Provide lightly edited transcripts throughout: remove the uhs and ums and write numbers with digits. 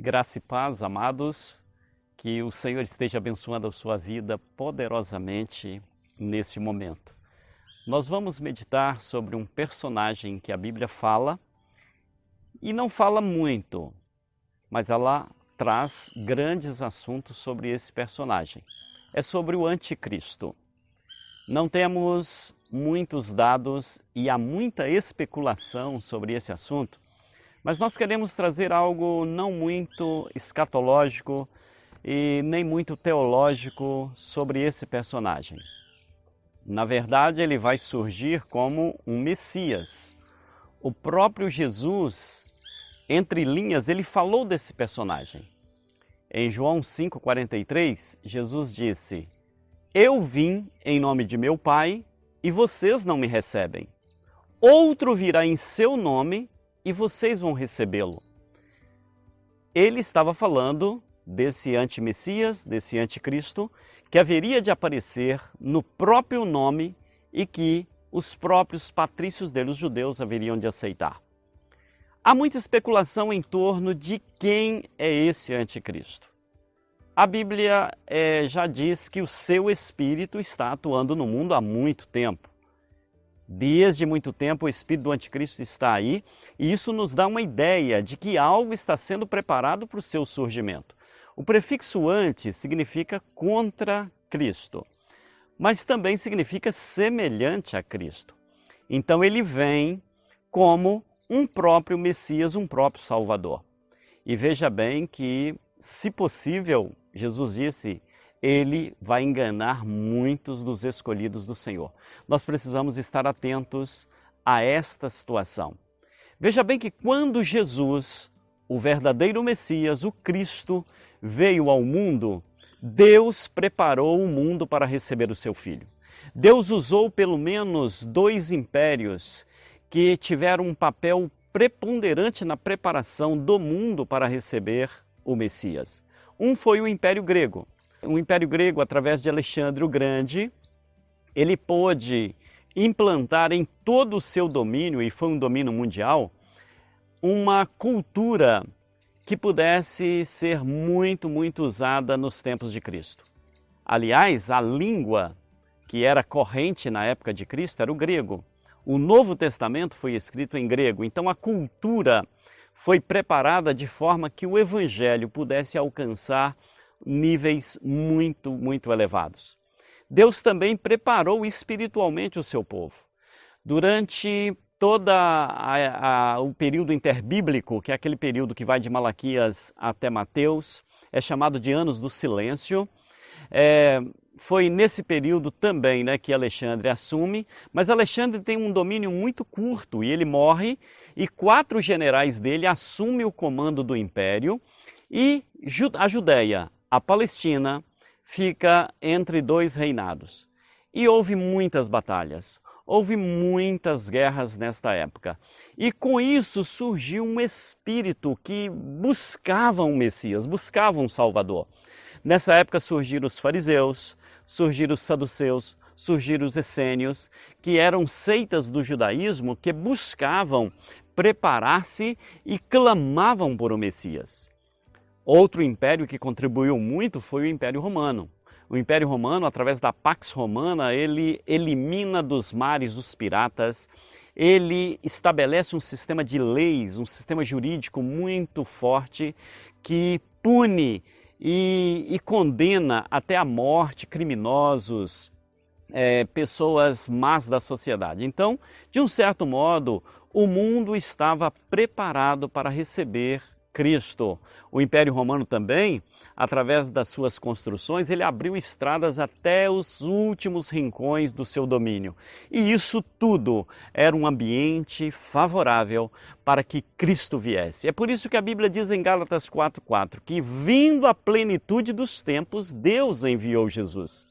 Graça e paz, amados, que o Senhor esteja abençoando a sua vida poderosamente nesse momento. Nós vamos meditar sobre um personagem que a Bíblia fala, e não fala muito, mas ela traz grandes assuntos sobre esse personagem. É sobre o Anticristo. Não temos muitos dados e há muita especulação sobre esse assunto, mas nós queremos trazer algo não muito escatológico e nem muito teológico sobre esse personagem. Na verdade, ele vai surgir como um Messias. O próprio Jesus, entre linhas, ele falou desse personagem. Em João 5,43, Jesus disse: "Eu vim em nome de meu Pai e vocês não me recebem. Outro virá em seu nome e vocês vão recebê-lo." Ele estava falando desse anti-Messias, desse anticristo, que haveria de aparecer no próprio nome e que os próprios patrícios dele, os judeus, haveriam de aceitar. Há muita especulação em torno de quem é esse anticristo. A Bíblia já diz que o seu espírito está atuando no mundo há muito tempo. Desde muito tempo o espírito do anticristo está aí, e isso nos dá uma ideia de que algo está sendo preparado para o seu surgimento. O prefixo anti significa contra Cristo, mas também significa semelhante a Cristo. Então ele vem como um próprio Messias, um próprio Salvador. E veja bem que, se possível, Jesus disse, ele vai enganar muitos dos escolhidos do Senhor. Nós precisamos estar atentos a esta situação. Veja bem que quando Jesus, o verdadeiro Messias, o Cristo, veio ao mundo, Deus preparou o mundo para receber o seu Filho. Deus usou pelo menos dois impérios que tiveram um papel preponderante na preparação do mundo para receber o Messias. Um foi o Império Grego. O Império Grego, através de Alexandre o Grande, ele pôde implantar em todo o seu domínio, e foi um domínio mundial, uma cultura que pudesse ser muito usada nos tempos de Cristo. Aliás, a língua que era corrente na época de Cristo era o grego. O Novo Testamento foi escrito em grego, então a cultura foi preparada de forma que o Evangelho pudesse alcançar níveis muito elevados. Deus também preparou espiritualmente o seu povo. Durante todo o período interbíblico, que é aquele período que vai de Malaquias até Mateus, é chamado de Anos do Silêncio. Foi nesse período também, que Alexandre assume, mas Alexandre tem um domínio muito curto e ele morre, e 4 generais dele assumem o comando do império, e a Judéia, a Palestina, fica entre 2 reinados. E houve muitas batalhas, houve muitas guerras nesta época. E com isso surgiu um espírito que buscava um Messias, buscava um Salvador. Nessa época surgiram os fariseus, surgiram os saduceus, surgiram os essênios, que eram seitas do judaísmo que buscavam preparar-se e clamavam por um Messias. Outro império que contribuiu muito foi o Império Romano. O Império Romano, através da Pax Romana, ele elimina dos mares os piratas, ele estabelece um sistema de leis, um sistema jurídico muito forte que pune e condena até a morte criminosos, pessoas más da sociedade. Então, de um certo modo, o mundo estava preparado para receber Cristo. O Império Romano também, através das suas construções, ele abriu estradas até os últimos rincões do seu domínio. E isso tudo era um ambiente favorável para que Cristo viesse. É por isso que a Bíblia diz em Gálatas 4,4 que, vindo a plenitude dos tempos, Deus enviou Jesus.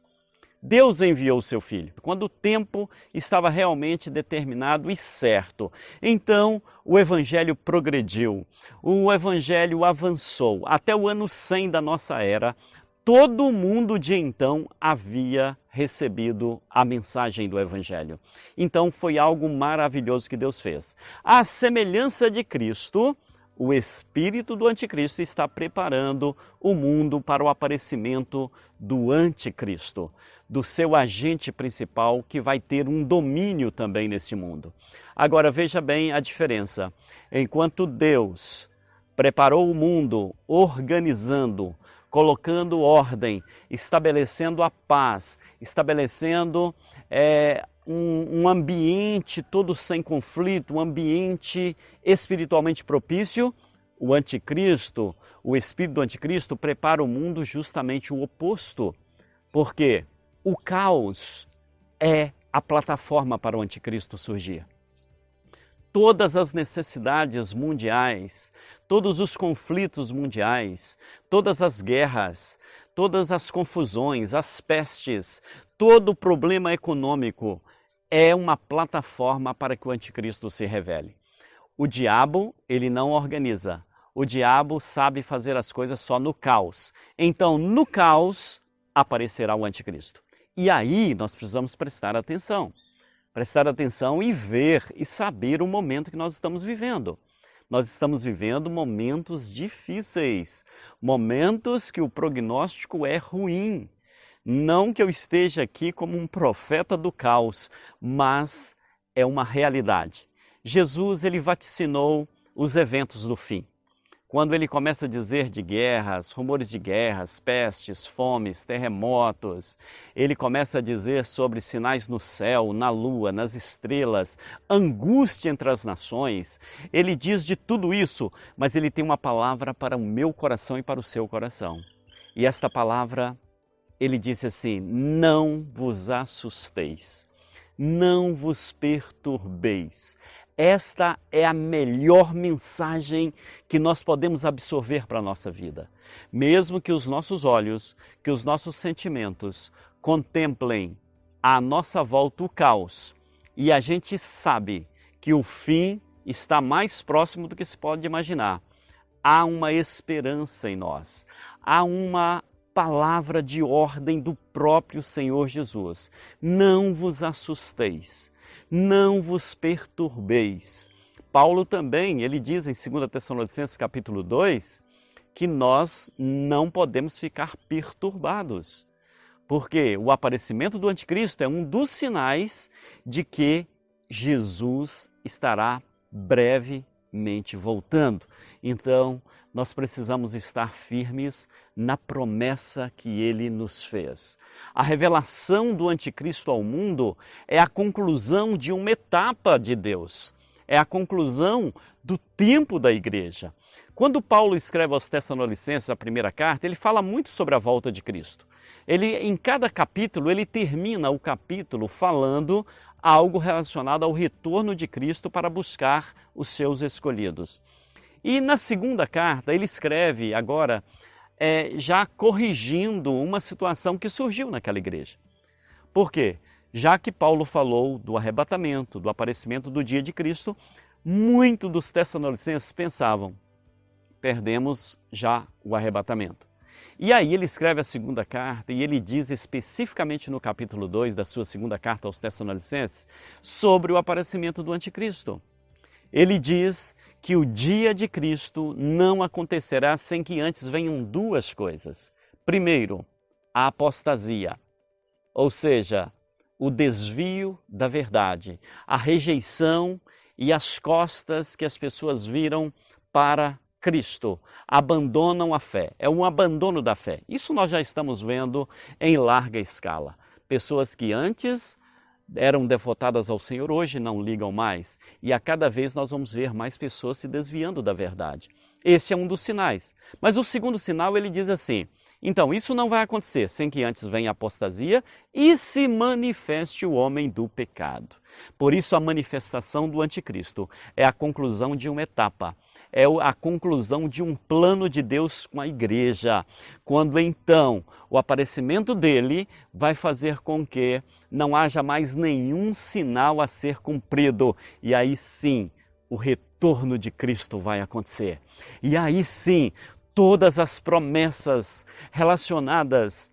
Deus enviou o seu Filho, quando o tempo estava realmente determinado e certo. Então, o Evangelho progrediu, o Evangelho avançou. Até o ano 100 da nossa era, todo mundo de então havia recebido a mensagem do Evangelho. Então, foi algo maravilhoso que Deus fez. À semelhança de Cristo, o espírito do anticristo está preparando o mundo para o aparecimento do anticristo, do seu agente principal que vai ter um domínio também nesse mundo. Agora veja bem a diferença. Enquanto Deus preparou o mundo, organizando, colocando ordem, estabelecendo a paz, estabelecendo um ambiente todo sem conflito, um ambiente espiritualmente propício, o anticristo, o espírito do anticristo prepara o mundo justamente o oposto. Porque o caos é a plataforma para o anticristo surgir. Todas as necessidades mundiais, todos os conflitos mundiais, todas as guerras, todas as confusões, as pestes, todo o problema econômico é uma plataforma para que o anticristo se revele. O diabo, ele não organiza. O diabo sabe fazer as coisas só no caos. Então, no caos, aparecerá o anticristo. E aí nós precisamos prestar atenção e ver e saber o momento que nós estamos vivendo. Nós estamos vivendo momentos difíceis, momentos que o prognóstico é ruim. Não que eu esteja aqui como um profeta do caos, mas é uma realidade. Jesus, ele vaticinou os eventos do fim. Quando ele começa a dizer de guerras, rumores de guerras, pestes, fomes, terremotos, ele começa a dizer sobre sinais no céu, na lua, nas estrelas, angústia entre as nações. Ele diz de tudo isso, mas ele tem uma palavra para o meu coração e para o seu coração. E esta palavra, ele disse assim: não vos assusteis, não vos perturbeis. Esta é a melhor mensagem que nós podemos absorver para a nossa vida. Mesmo que os nossos olhos, que os nossos sentimentos contemplem à nossa volta o caos, e a gente sabe que o fim está mais próximo do que se pode imaginar, há uma esperança em nós, há uma palavra de ordem do próprio Senhor Jesus. Não vos assusteis. Não vos perturbeis. Paulo também, ele diz em 2 Tessalonicenses capítulo 2, que nós não podemos ficar perturbados. Porque o aparecimento do anticristo é um dos sinais de que Jesus estará brevemente voltando. Então, nós precisamos estar firmes na promessa que ele nos fez. A revelação do anticristo ao mundo é a conclusão de uma etapa de Deus. É a conclusão do tempo da igreja. Quando Paulo escreve aos Tessalonicenses a primeira carta, ele fala muito sobre a volta de Cristo. Em cada capítulo, ele termina o capítulo falando algo relacionado ao retorno de Cristo para buscar os seus escolhidos. E na segunda carta, ele escreve agora já corrigindo uma situação que surgiu naquela igreja. Por quê? Já que Paulo falou do arrebatamento, do aparecimento do dia de Cristo, muitos dos tessalonicenses pensavam: perdemos já o arrebatamento. E aí ele escreve a segunda carta e ele diz especificamente no capítulo 2 da sua segunda carta aos Tessalonicenses sobre o aparecimento do anticristo. Ele diz que o dia de Cristo não acontecerá sem que antes venham duas coisas. Primeiro, a apostasia, ou seja, o desvio da verdade, a rejeição e as costas que as pessoas viram para Cristo, abandonam a fé, é um abandono da fé. Isso nós já estamos vendo em larga escala. Pessoas que antes eram devotadas ao Senhor, hoje não ligam mais. E a cada vez nós vamos ver mais pessoas se desviando da verdade. Esse é um dos sinais. Mas o segundo sinal, ele diz assim: então, isso não vai acontecer sem que antes venha a apostasia e se manifeste o homem do pecado. Por isso, a manifestação do anticristo é a conclusão de uma etapa. É a conclusão de um plano de Deus com a igreja, quando então o aparecimento dele vai fazer com que não haja mais nenhum sinal a ser cumprido. E aí sim, o retorno de Cristo vai acontecer. E aí sim, todas as promessas relacionadas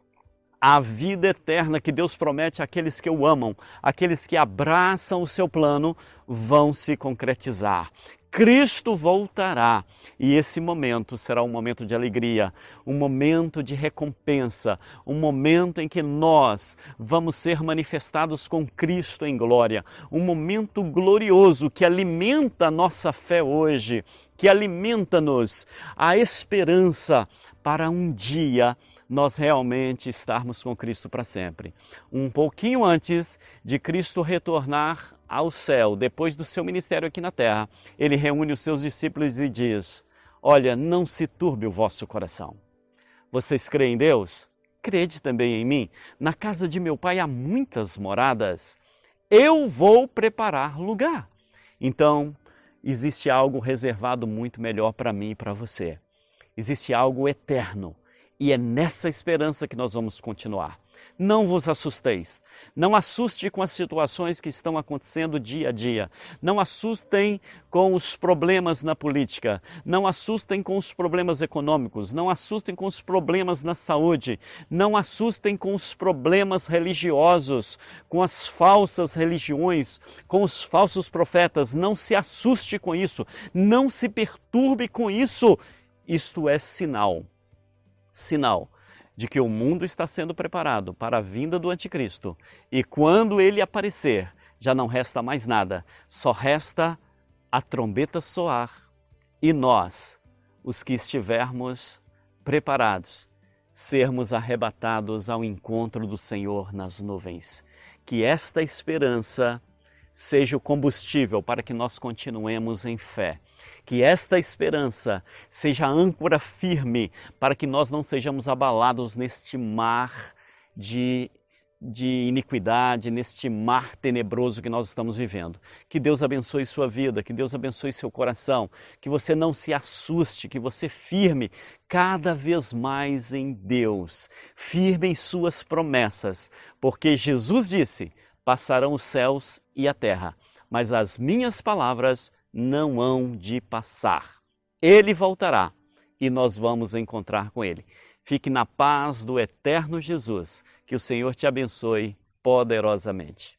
à vida eterna que Deus promete àqueles que o amam, àqueles que abraçam o seu plano, vão se concretizar. Cristo voltará e esse momento será um momento de alegria, um momento de recompensa, um momento em que nós vamos ser manifestados com Cristo em glória, um momento glorioso que alimenta a nossa fé hoje, que alimenta-nos a esperança para um dia nós realmente estarmos com Cristo para sempre. Um pouquinho antes de Cristo retornar ao céu, depois do seu ministério aqui na terra, ele reúne os seus discípulos e diz: olha, não se turbe o vosso coração. Vocês creem em Deus? Crede também em mim. Na casa de meu pai há muitas moradas. Eu vou preparar lugar. Então, existe algo reservado muito melhor para mim e para você. Existe algo eterno. E é nessa esperança que nós vamos continuar. Não vos assusteis. Não assuste com as situações que estão acontecendo dia a dia. Não assustem com os problemas na política. Não assustem com os problemas econômicos. Não assustem com os problemas na saúde. Não assustem com os problemas religiosos, com as falsas religiões, com os falsos profetas. Não se assuste com isso. Não se perturbe com isso. Isto é sinal de que o mundo está sendo preparado para a vinda do anticristo. E quando ele aparecer, já não resta mais nada, só resta a trombeta soar e nós, os que estivermos preparados, sermos arrebatados ao encontro do Senhor nas nuvens. Que esta esperança seja o combustível para que nós continuemos em fé. Que esta esperança seja a âncora firme para que nós não sejamos abalados neste mar de iniquidade, neste mar tenebroso que nós estamos vivendo. Que Deus abençoe sua vida, que Deus abençoe seu coração, que você não se assuste, que você firme cada vez mais em Deus, firme em suas promessas, porque Jesus disse: passarão os céus e a terra, mas as minhas palavras não hão de passar. Ele voltará e nós vamos encontrar com ele. Fique na paz do eterno Jesus. Que o Senhor te abençoe poderosamente.